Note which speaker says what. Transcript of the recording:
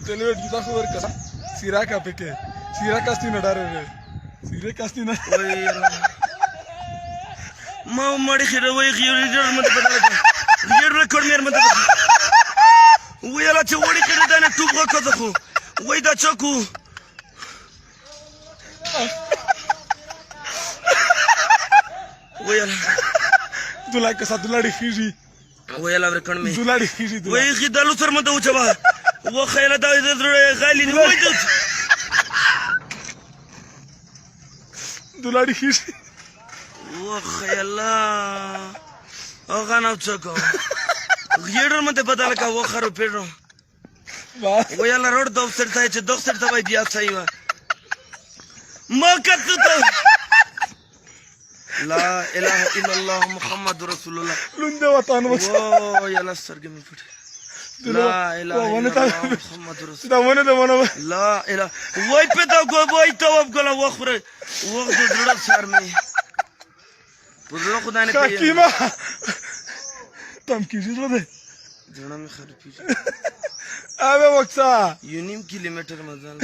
Speaker 1: Televet kita khur kasa. Sira ka peke. Sira kasti na dare re. Sira kasti na.
Speaker 2: ما مړی خیره وای غیر مت بدل غیر ریکورډ مېر مت ویلا چې وړي کړه دا نه ټوب غوکه خو وای دا چکو ویلا
Speaker 1: Dula kasa dula di Fiji.
Speaker 2: ویلا ریکورډ مې
Speaker 1: Dula di Fiji.
Speaker 2: وای خدالو سر مت وچبا و خیله دا غالي نه وای
Speaker 1: Dula di Fiji.
Speaker 2: وخیلا هغه نو چکو غیر مت بدل کا و خرو پیرو
Speaker 1: Bas.
Speaker 2: ویلا روډ دوستر ته چې دوستر ته وای بیا صحیح و ما کته لا اله الا الله محمد رسول الله
Speaker 1: Lunde watan was.
Speaker 2: او يلا سرګم پټ لا اله الا الله محمد رسول
Speaker 1: Da wane da wane.
Speaker 2: لا اله وای په دا کو وای توب کوله وخره وخت درړ سر می پرلو خدای نه پیه
Speaker 1: Kakima. Tam kiji zode.
Speaker 2: جوړه می خرپی
Speaker 1: Ave waksa.
Speaker 2: یونیم کیلومتر مزل